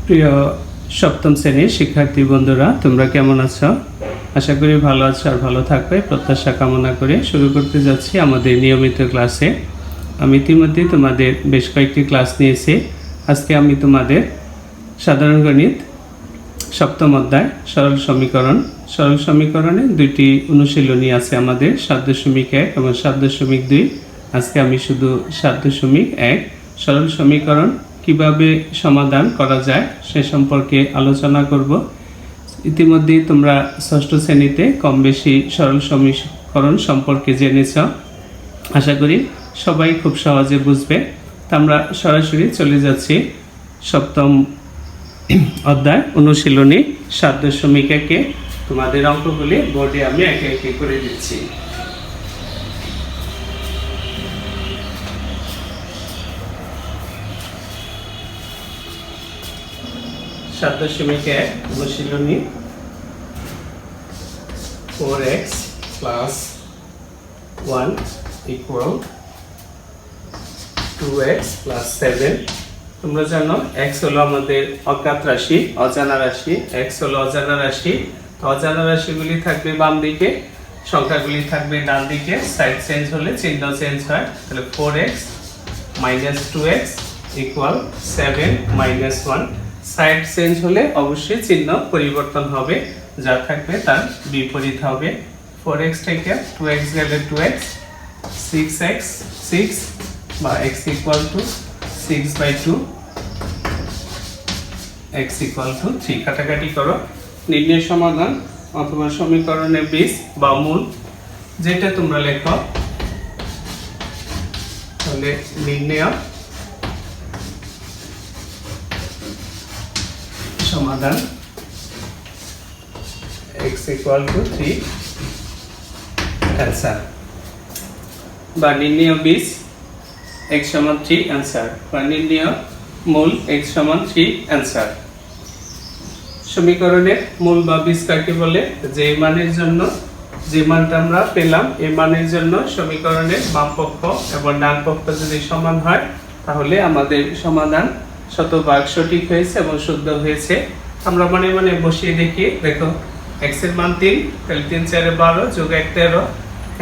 প্রিয় সপ্তম শ্রেণীর শিক্ষার্থী বন্ধুরা, তোমরা কেমন আছো? আশা করি ভালো আছো আর ভালো থাকবে প্রত্যাশা কামনা করে শুরু করতে যাচ্ছি আমাদের নিয়মিত ক্লাসে। আমি ইতিমধ্যে তোমাদের বেশ কয়েকটি ক্লাস নিয়েছি। আজকে আমি তোমাদের সাধারণ গণিত সপ্তম অধ্যায় সরল সমীকরণে দুইটি অনুশীলনী আছে আমাদের 7.1 এবং 7.2। আজকে আমি শুধু 7.1 সরল সমীকরণ কিভাবে সমাধান করা যায় সে সম্পর্কে আলোচনা করব। ইতিমধ্যেই তোমরা ষষ্ঠ শ্রেণীতে কম বেশি সরল সমীকরণ সম্পর্কে জেনেছ। আশা করি সবাই খুব সহজে বুঝবে। তা আমরা সরাসরি চলে যাচ্ছি সপ্তম অধ্যায় অনুশীলনী 7.1। তোমাদের অঙ্কগুলি বোর্ডে আমি একে একে করে দিচ্ছি। অনুশীলনী 4x plus 1 equal 2x plus 7। তোমরা জানো x হলো আমাদের অজ্ঞাত রাশি, অজানা রাশি। x হলো অজানা রাশি। অজানা রাশিগুলি থাকবে বাম দিকে, সংখ্যাগুলি থাকবে ডান দিকে। সাইড চেঞ্জ হলে চিহ্ন চেঞ্জ হয়। তাহলে 4x minus 2x equal 7 minus 1। Side change হলে অবশ্যই চিহ্ন পরিবর্তন হবে, যা থাকবে তার বিপরীত হবে। 4x থেকে 2x গেলে 2x, 6x 6 বা x equal to 6/2, x equal to 3। কাটাকাটি করো। নির্ণয় সমাধান অথবা সমীকরণের বীজ বা মূল যেটা তোমরা লেখো। তাহলে নির্ণয় সমাধান x equal to 3 অ্যান্সার, বা নির্ণয় বীজ x সমান 3 অ্যান্সার, বা নির্ণয় মূল x সমান 3 অ্যান্সার। সমীকরণের মূল বা বীজ কাকে বলে? যে মানের জন্য, যে মানটা আমরা পেলাম এই মানের জন্য সমীকরণের বাম পক্ষ এবং ডান পক্ষ যদি সমান হয় তাহলে আমাদের সমাধান শতভাগ সঠিক হয়েছে এবং শুদ্ধ হয়েছে। আমরা মনে মনে বসিয়ে দেখি। দেখো x এর মান 3, তাহলে 3 4 12 যোগ 1 13।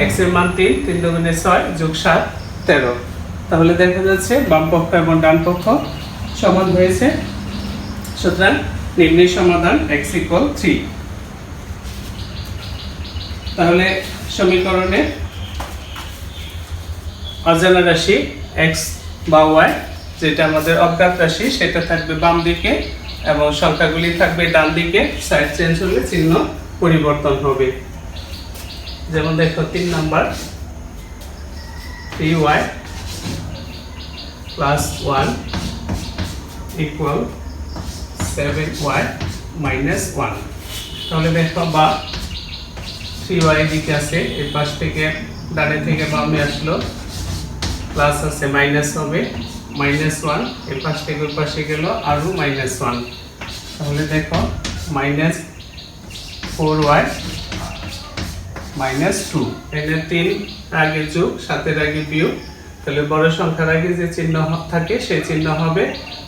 x এর মান 3, 3 2 6 যোগ 7 13। তাহলে দেখা যাচ্ছে বাম পক্ষ এবং ডান পক্ষ সমান হয়েছে। সুতরাং নির্ণয় সমাধান x equal 3। তাহলে সমীকরণে অজানা রাশি x বা y, যেটা আমাদের অজ্ঞাত রাশি, সেটা থাকবে বাম দিকে এবং সংখ্যাগুলি থাকবে ডান দিকে। সাইড চেঞ্জ হলে চিহ্ন পরিবর্তন হবে। যেমন দেখো 3 number 3y plus 1 equal 7y minus 1। তাহলে দেখো বা 3y দিকে আছে, এই পাশ থেকে ডানে থেকে বামে আসলো, প্লাস আছে মাইনাস হবে -1, এই পাশ থেকে ওই পাশে গেল আরো -1। তাহলে দেখো মাইনাস 4y -2। এখানে 3 আগে যোগ, 7 আগে বিয়োগ। তাহলে বড় সংখ্যার আগে যে চিহ্ন থাকে সেই চিহ্ন হবে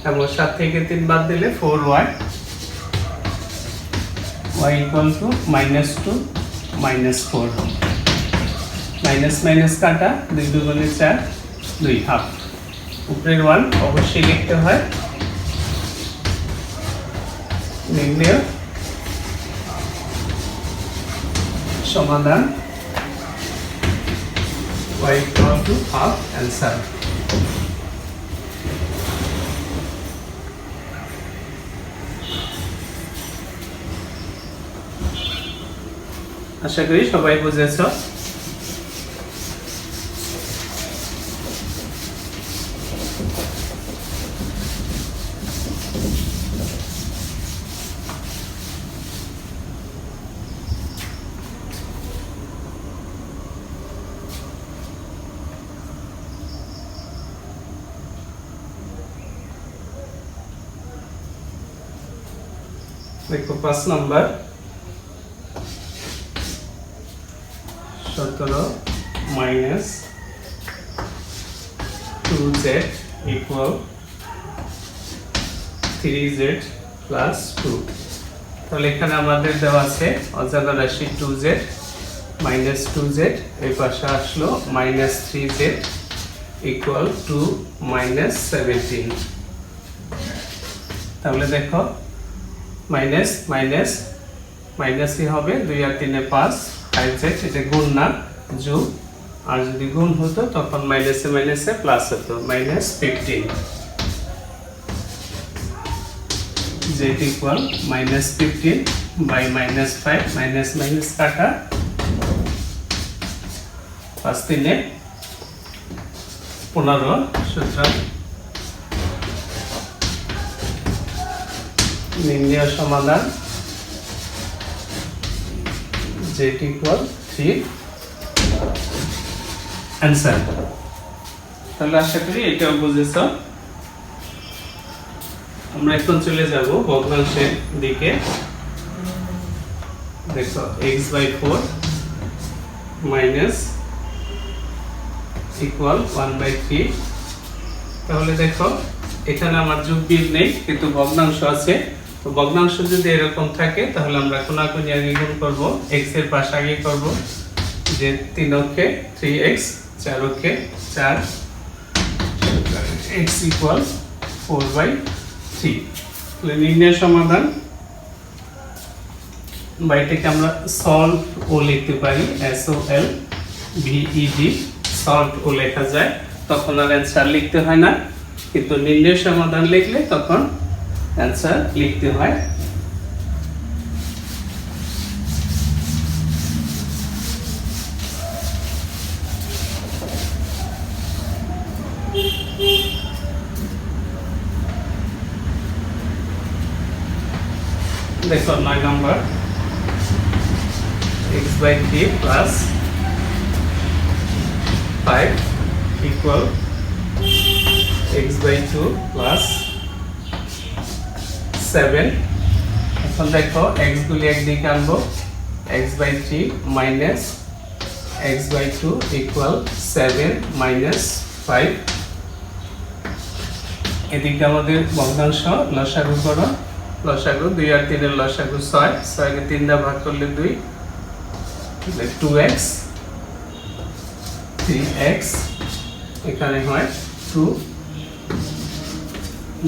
এবং 7 থেকে 3 বাদ দিলে 4y, y equal to -2 -4। Minus minus কাটা, 2 2 4, 2 হাফ। উপরের 1 অবশ্যই লিখতে হয়। নির্ণয় সমাধান y equal to half answer. আশা করি সবাই বুঝেছ। দেখো 5 number 17 minus 2z equal 3z plus 2। তাহলে এখানে আমাদের দেওয়া আছে অজানা রাশি 2z মাইনাস 2z, এই পাশে আসলো minus 3z equal to minus 17। তাহলে দেখো মাইনাস মাইনাস মাইনাসই হবে, 2 আর 3 5, 5z, এটা গুণ না যোগ, আর যদি গুণ হতো তখন মাইনাসে মাইনাসে প্লাস হতো, minus 15 z equal minus 15 by minus 5, minus minus কাটা, 5 3 15, সুতরাং নির্ণয় সমাধান z ইকুয়াল 3 অ্যান্সার। তাহলে আশা করি এটাও বুঝেছ। আমরা এখন চলে যাব ভগ্নাংশের দিকে। দেখো x/4 মাইনাস ইকুয়াল 1/3। তাহলে দেখো এখানে আমার যোগ বিয়োগ নেই, কিন্তু ভগ্নাংশ আছে। তো ভগ্নাংশ যদি এরকম থাকে তাহলে আমরা কোনাকুনি আগে গুণ করব, x এর পাশে আগে করব, যে 3 অক্ষে 3x, 4 অক্ষে 4, x ইকুয়াল 4/3। তাহলে নির্ণয় সমাধান বাইটাকে আমরা সল্ভ ও লিখতে পারি, SOLVED, সল্ভ ও লেখা যায়, তখন আর অ্যান্সার লিখতে হয় না। কিন্তু নির্ণয় সমাধান লিখলে তখন অ্যান্সার লিখতে হয়। দেখো 9 number, x/3 plus 5 equal x/2 plus 7। এখন দেখো x গুলি একদিকে আনবো, x/3 minus x/2 equal 7 minus 5। এদিকে আমাদের ভগ্নাংশ লসাগু করো, লসাগু 2 আর 3 এর লসাগু 6, 6 কে 3 দ্বারা ভাগ করলে 2, 2x 3x, এখানে হয় 2।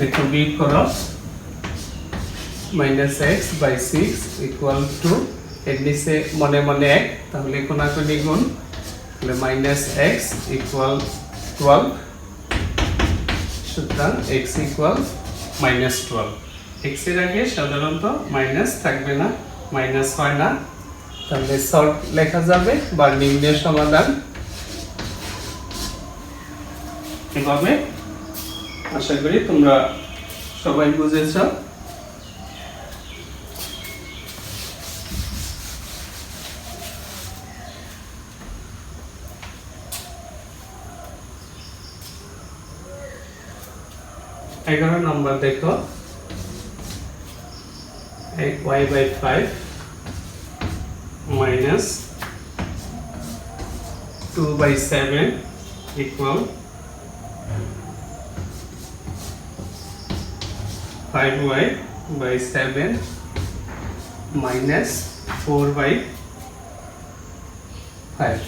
দেখো বিয়োগ করো, minus x by 6 equal to, এর নিচে মনে মনে 1, তাহলে কোনাকুনি গুণ, তাহলে মাইনাস x ইকুয়াল 12, সুতরাং x ইকুয়াল মাইনাস 12। x এর আগে সাধারণত মাইনাস থাকবে না, মাইনাস হয় না, তাহলে সলভ লেখা যাবে বা নির্ণয় সমাধান এভাবে। আশা করি তোমরা সবাই বুঝেছ। এগারো নম্বর দেখো, y/5 minus 2/7 equal 5y/7 minus 4/5।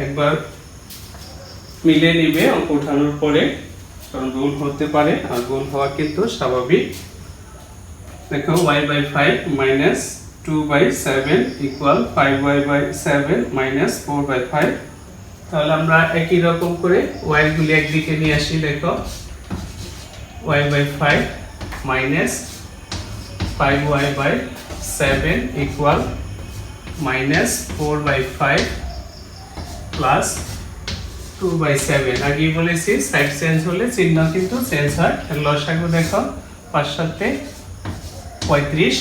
একবার মিলে নিবে অঙ্ক উঠানোর পরে, কারণ ভুল হতে পারে, আর ভুল হওয়া কিন্তু স্বাভাবিক। দেখো y/5 minus 2/7 equal 5y/7 minus 4/5। তাহলে আমরা একই রকম করে y গুলি একদিকে নিয়ে আসি। দেখো y/5 minus 5y/7 equal minus 4/5 plus 2/7। আগেই বলেছি সাইড চেঞ্জ হলে চিহ্ন কিন্তু চেঞ্জ হয়। লসাগু দেখো 5 7 35,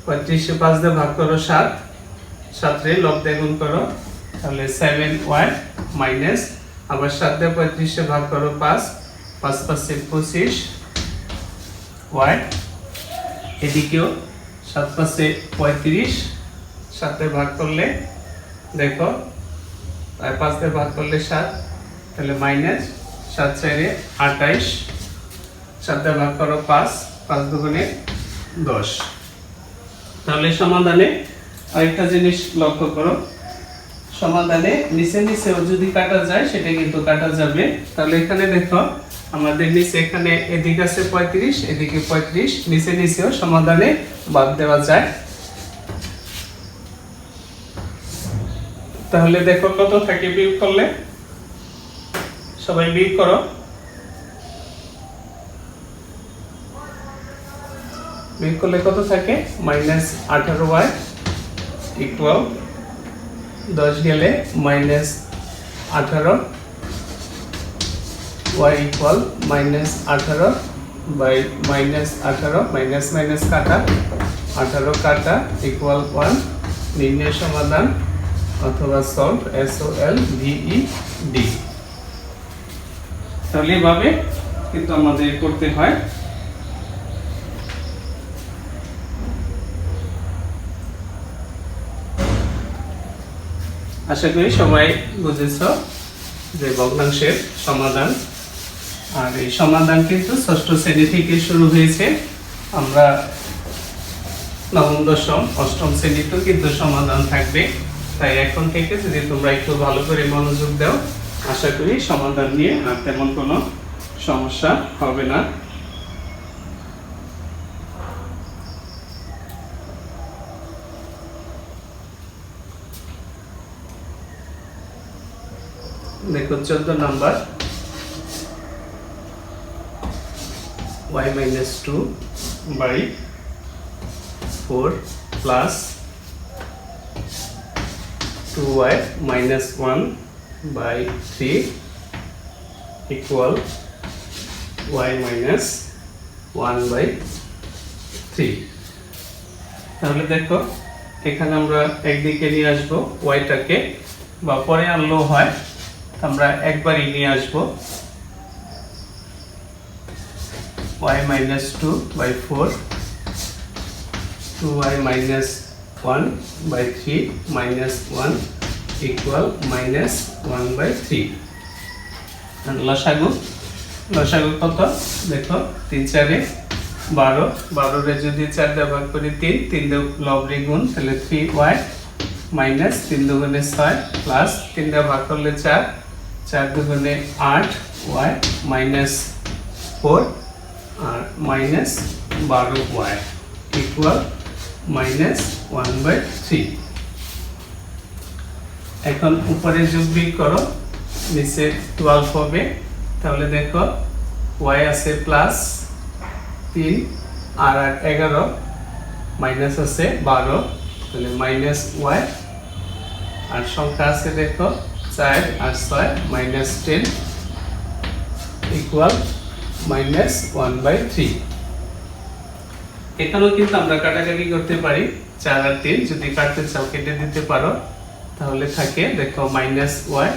35 5 দিয়ে ভাগ করো 7, 7 রে লব দিয়ে গুণ করো, তাহলে 7y মাইনাস, আবার 7 দিয়ে 35 ভাগ করো 5, 5 5 25 y। এদিকেও 7 5 35, 7 দিয়ে ভাগ করলে দেখো 5 দিয়ে ভাগ করলে 7, তাহলে মাইনাস 7 4 28, 7 দিয়ে ভাগ করো 5, 5 দুগুণে 10। তাহলে সমাধানে আরেকটা জিনিস লক্ষ্য করো, সমাধানে নিচে নিচেও যদি কাটা যায় সেটা কিন্তু কাটা যাবে। তাহলে এখানে দেখো আমাদের নিচে এখানে এদিকে আছে 35, এদিকে 35, নিচে নিচেও সমাধানে বাদ দেওয়া যায়। তাহলে দেখো কত থাকে বিয়োগ করলে, সবাই বিয়োগ করো। বিয়োগ করলে কত থাকে, -18y ইকুয়াল 10 গেলে -18, y equal -18 by -18, minus minus কাটা, 18 কাটা ইকুয়াল 1। নির্ণয় সমাধান অথবা সলভ, SOLVED। তাহলে এভাবে কিন্তু আমাদের করতে হয়। আশা করি সবাই বুঝেছ যে ভগ্নাংশের সমাধান। আর এই সমাধান কিন্তু ষষ্ঠ শ্রেণী থেকে শুরু হয়েছে। আমরা নবম, দশম, অষ্টম শ্রেণীতেও কিন্তু সমাধান থাকবে। তাই এখন থেকে যদি তোমরা একটু ভালো করে মনোযোগ দাও, আশা করি সমাধান নিয়ে আর তেমন কোনো সমস্যা হবে না। দেখো 14 number, y-2 by 4 plus 2y minus 1 by 3 equal y minus 1 by 3। তাহলে দেখো এখানে আমরা একদিকে নিয়ে আসবো yটাকে, বা পরে আনলেও হয়, আমরা একবারই নিয়ে আসবো। y-2 by 4, 2y minus 1 by 3 minus 1 equal minus 1 by 3। লসাগু কত দেখো, 3 4 12, 12 রে যদি 4 দিয়ে ভাগ করি 3, 3 দিয়ে লব গুণ, তাহলে 3y মাইনাস 3 দুগুণে 6 প্লাস 3 দিয়ে ভাগ করলে 4, 4 দুগুণে 8, y মাইনাস 4 আর minus 12y equal minus 1 by 3। এখন উপরে যোগ বিয়োগ করো, নিচে 12 হবে। তাহলে দেখো y আছে প্লাস 3 আর 11, মাইনাস আছে 12, তাহলে মাইনাস y, আর সংখ্যা আছে দেখো 4 আর 6, মাইনাস 10 ইকুয়াল মাইনাস 1 বাই 3। এখানেও কিন্তু আমরা কাটাকাটি করতে পারি, 4 আর 3 যদি কাটতে চাও কেটে দিতে পারো। তাহলে থাকে দেখো মাইনাস y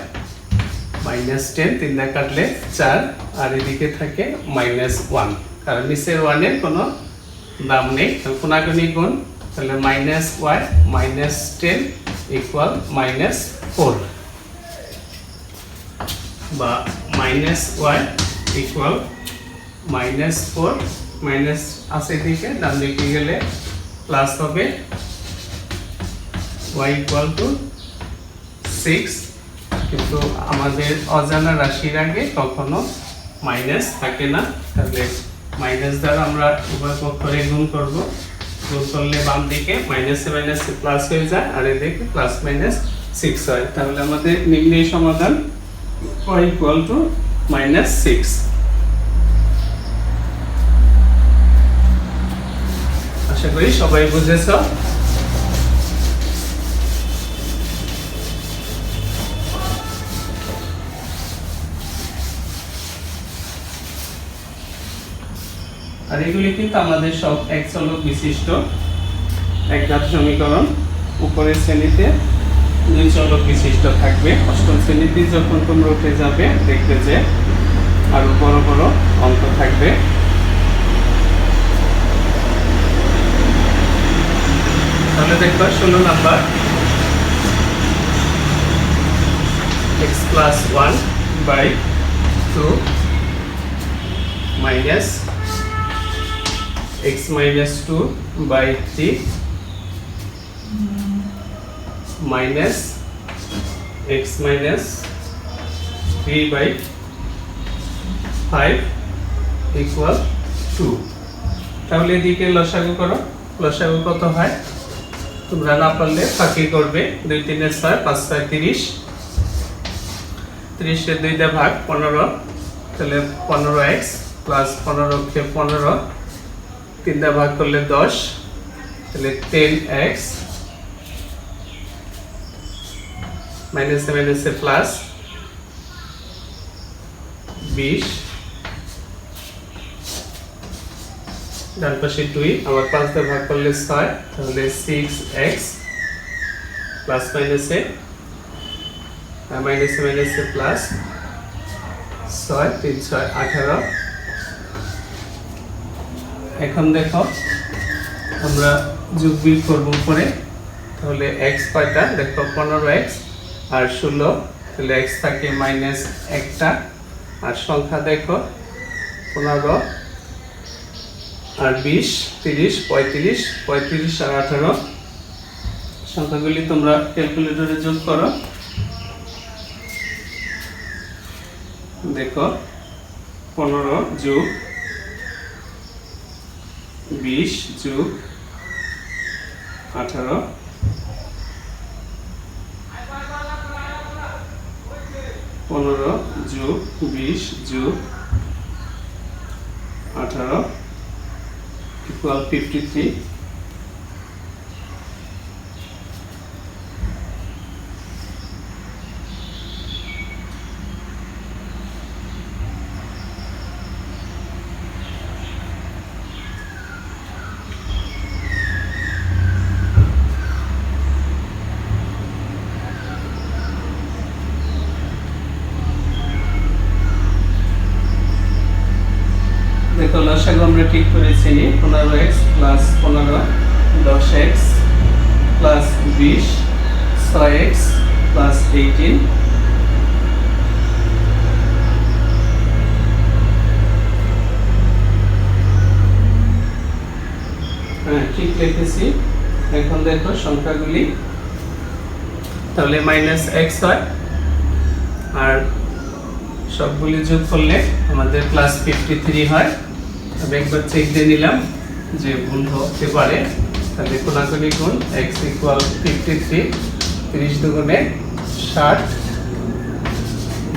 মাইনাস 10, 3 দিয়ে কাটলে 4, আর এদিকে থাকে মাইনাস 1, কারণ নিচের 1 এর কোনো দাম নেই, কোনাকুনি গুণ, তাহলে minus y minus 10 equal minus 4, বা minus y equal minus 4, minus আছে এদিকে, ডান দিকে গেলে প্লাস হবে, y ইকুয়াল টু 6। কিন্তু আমাদের অজানা রাশির আগে কখনো মাইনাস থাকে না, তাহলে মাইনাস দ্বারা আমরা উভয় পক্ষে গুণ করব। গুণ করলে বাম দিকে মাইনাসে মাইনাসে প্লাস হয়ে যায়, আর এদিকে প্লাস মাইনাস 6 হয়। তাহলে আমাদের নির্ণয় সমাধান y ইকুয়াল টু মাইনাস 6। আশা করি সবাই বুঝেছ। আর এগুলি কিন্তু আমাদের সব এক চলক বিশিষ্ট একঘাত সমীকরণ। উপরের শ্রেণীতে 2 চলক বিশিষ্ট থাকবে। অষ্টম শ্রেণীতে যখন তোমরা উঠে যাবে দেখবে যে আরো বড় বড় অঙ্ক থাকবে। তাহলে দেখো 16 number, x plus 1 by 2 minus x minus 2 by 3 minus x minus 3 by 5 equal 2। তাহলে এদিকে লসাগু করো, লসাগু কত হয় তোমরা না পারলে ফাঁকি করবে। 2 3 6 5 6 30, 30 এর 2 দিয়ে ভাগ 15, তাহলে 15x প্লাস 15 কে 15 3 দিয়ে ভাগ করলে 10, তাহলে 10x মাইনাস মাইনাস প্লাস 20, ডান পাশে 2 আবার 5 দিয়ে ভাগ করলে 6, তাহলে 6x প্লাস মাইনাসে মাইনাস মাইনাসে প্লাস 6 3 6 18। এখন দেখো আমরা যোগ বিয়োগ করব উপরে, তাহলে x কয়টা দেখো 15x আর 16, তাহলে x থাকে মাইনাস একটা, আর সংখ্যা দেখো 15 আর 20 30 35 35 আর 18। সংখ্যাগুলি তোমরা ক্যালকুলেটরে যোগ করো, দেখো 15 যোগ 20 যোগ 18, 15 যোগ 20 যোগ 18 equal 53। দেখো লসাগু আমরা ঠিক করেছি 15x plus 15 10x plus 20 6x plus 18, হ্যাঁ ঠিক লিখেছি। এখন দেখো সংখ্যাগুলি, তাহলে মাইনাস x হয় আর সবগুলি যোগ করলে আমাদের প্লাস 53 হয়। তবে একবার চেক দিয়ে নিলাম যে ভুল হতে পারে, তাহলে কোনাকুনি গুণ x ইকুয়াল 53, 30 দুগুণে 60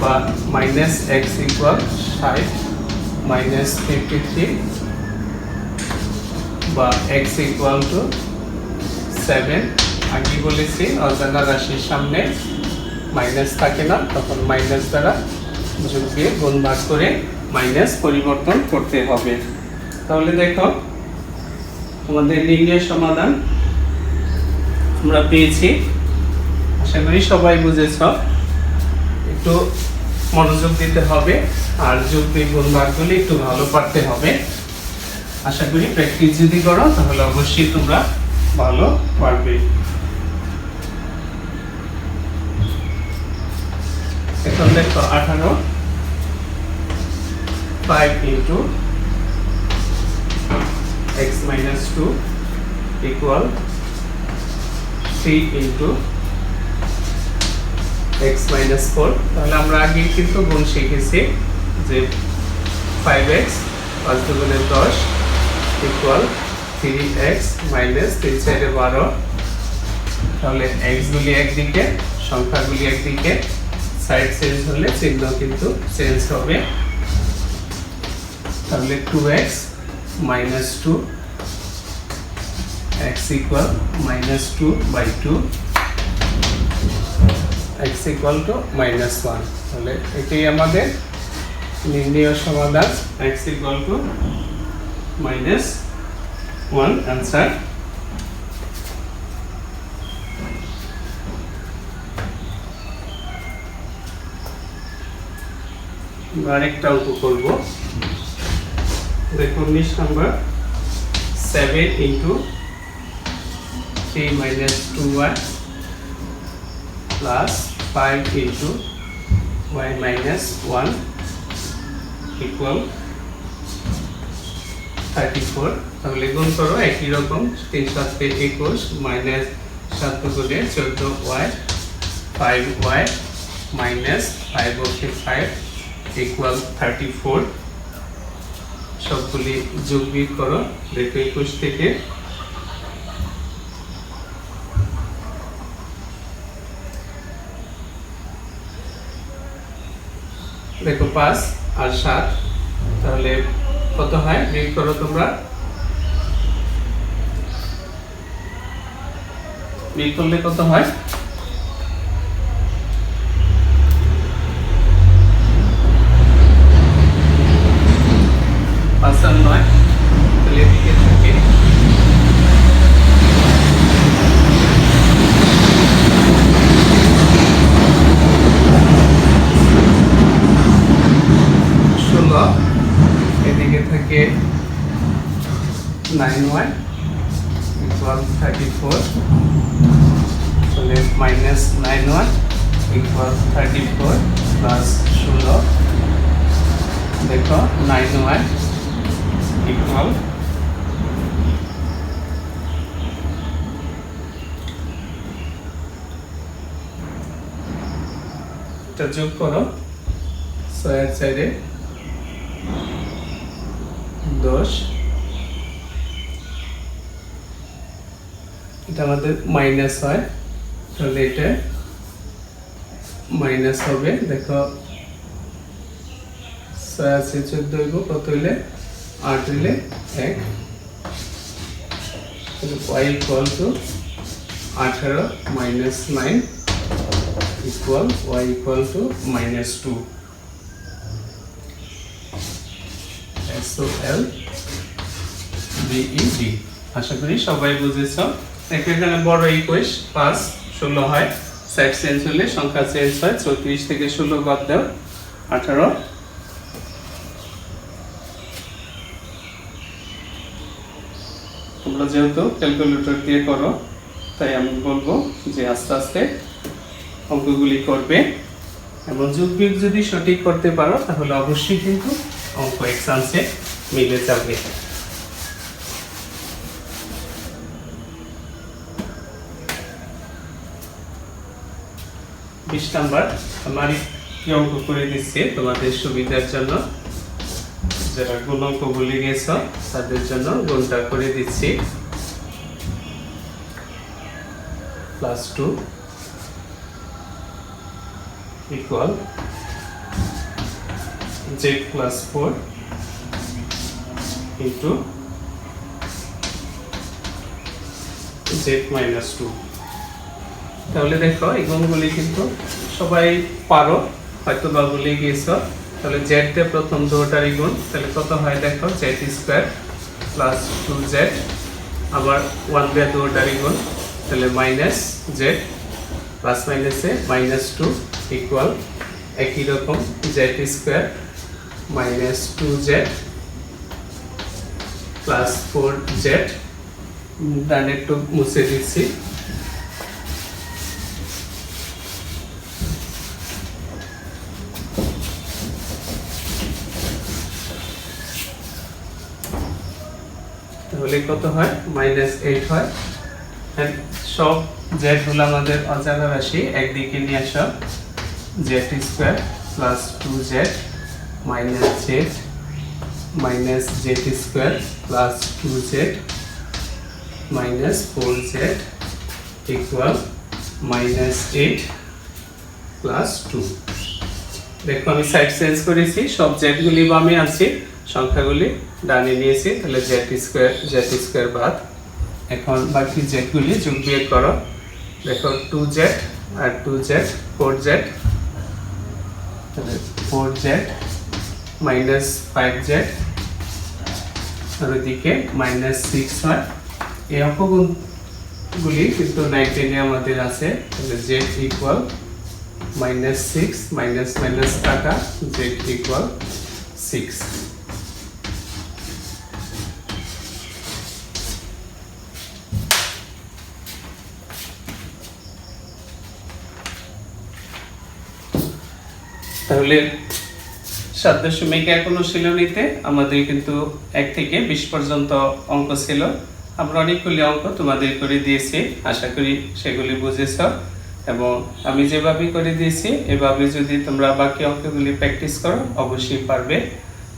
বা মাইনাস x ইকুয়াল 60 মাইনাস 53 বা x ইকুয়াল টু 7। আগে বলেছি অজানা রাশির সামনে মাইনাস থাকে না, তখন মাইনাস দ্বারা যোগ দিয়ে গুণ ভাগ করে মাইনাস পরিবর্তন করতে হবে। তাহলে দেখো আমাদের নির্ণয় সমাধান আমরা পেয়েছি, আশা করি সবাই বুঝেছ। একটু মনোযোগ দিতে হবে আর যোগ দিয়ে গুণ ভাগগুলি একটু ভালো পারতে হবে। আশা করি প্র্যাকটিস যদি করো তাহলে অবশ্যই তোমরা ভালো পারবে। এখন দেখো 18 5 into x minus 2 equal 3 into x minus 4। তাহলে আমরা আগে কিন্তু গুণ শিখেছি যে 5x 5 দুগুণে 10 equal 3x minus 3 4 12। তাহলে x গুলি একদিকে সংখ্যাগুলি একদিকে, সাইড চেঞ্জ হলে চিহ্ন কিন্তু চেঞ্জ হবে। তাহলে 2x minus 2 x equal minus 2 by 2 x equal to minus 1। তাহলে এটাই আমাদের নির্ণয় সমাধান, x equal to minus 1 answer. আরেকটা অঙ্ক করব, দেখো 19 number 7 into 3 minus 2y plus 5 into y minus 1 equal 34 তাহলে গুণ করো একই রকম 3 7 21 মাইনাস 7 গুণে 14y 5y মাইনাস 5 ওকে 5 ইকুয়াল 34 সবগুলি যোগ বিয়োগ করো দেখো 21 থেকে দেখো 5 আর 7 তাহলে কত হয় বিয়োগ করো তোমরা বিয়োগ করলে কত হয় 5 আর 9 তাহলে এদিকে থাকে 16 এদিকে থাকে 9y equal 34 তাহলে minus 9y equal 34 plus 16 দেখো 9y equal এটা যোগ করো 6 এর সাইডে 10 এটা আমাদের মাইনাস হয় তাহলে এটা মাইনাস হবে দেখো 6 আছে 14 গো কত হইলে 8 হইলে 1 তাহলে y equal to 18 minus 9 equal y equal to minus 2 SOL BED আশা করি সবাই বুঝেছো এখানে বড় 21 5 16 হয় সাইড চেঞ্জ হলে সংখ্যা চেঞ্জ হয় 34 থেকে 16 বাদ দাও 18 তোমরা যেহেতু ক্যালকুলেটর দিয়ে করো তাই আমি বলবো যে আস্তে আস্তে অঙ্কগুলি করবে এবং যোগ বিয়োগ যদি সঠিক করতে পারো তাহলে অবশ্যই কিন্তু অঙ্ক এক্সামসে মিলে যাবে 20 নাম্বার আমার কি অঙ্ক করে দিচ্ছি তোমাদের সুবিধার জন্য যারা গুণাঙ্ক ভুলে গেছো তাদের জন্য গুণটা করে দিচ্ছি +2 equal z plus 4 into z minus 2 তাহলে দেখো এই গুণগুলি কিন্তু সবাই পারো হয়তো বা ভুলে গিয়েছো তাহলে z তে প্রথম দুটোরই গুণ তাহলে কত হয় দেখো z স্কয়ার প্লাস 2z আবার 1 দিয়ে দুটোরই গুণ তাহলে মাইনাস z প্লাস মাইনাসে -2 ইকুয়াল একই রকম z square minus 2z plus 4z ডান একটু মুছে দিচ্ছি তাহলে কত হয় -8 হয় এন্ড সব z হলো আমাদের অজানা রাশি একদিকে নিয়ে আসো z square plus 2z minus z minus z square plus 2z minus 4z equal -8 plus 2 দেখো আমি সাইড চেঞ্জ করেছি সব z গুলি বামে আছে সংখ্যাগুলি ডানে নিয়েছি তাহলে z স্কয়ার বাদ এখন বাকি z গুলি যোগ বিয়োগ করো দেখো 2z আর 2z 4z তাহলে 4z মাইনাস 5z আর ওদিকে -6 হয় এই অঙ্কগুলি কিন্তু 19 এ আমাদের আছে তাহলে z ইকুয়াল -6 মাইনাস মাইনাস কাটা z ইকুয়াল 6 তাহলে 7.1 অনুশীলনীতে আমাদের কিন্তু 1 থেকে 20 পর্যন্ত অঙ্ক ছিল। আমরা অনেকগুলি অঙ্ক তোমাদের করে দিয়েছি, আশা করি সেগুলি বুঝেছ এবং আমি যেভাবে করে দিয়েছি এভাবে যদি তোমরা বাকি অঙ্কগুলি প্র্যাকটিস করো অবশ্যই পারবে।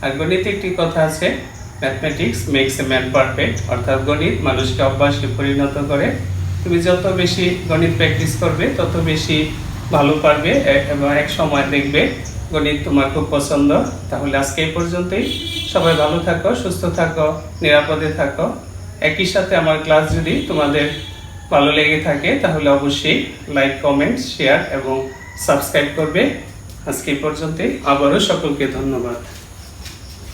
আর গণিতে একটি কথা আছে, mathematics makes a man perfect, অর্থাৎ গণিত মানুষকে অভ্যাসে পরিণত করে। তুমি যত বেশি গণিত প্র্যাকটিস করবে তত বেশি ভালো পারবে এবং এক সময় দেখবে গণিত তোমার খুব পছন্দ। তাহলে আজকে এই পর্যন্তই। সবাই ভালো থাকো, সুস্থ থাকো, নিরাপদে থাকো। একই সাথে আমার ক্লাস যদি তোমাদের ভালো লেগে থাকে তাহলে অবশ্যই লাইক, কমেন্ট, শেয়ার এবং সাবস্ক্রাইব করবে। আজকে এই পর্যন্তই। আবারও সকলকে ধন্যবাদ।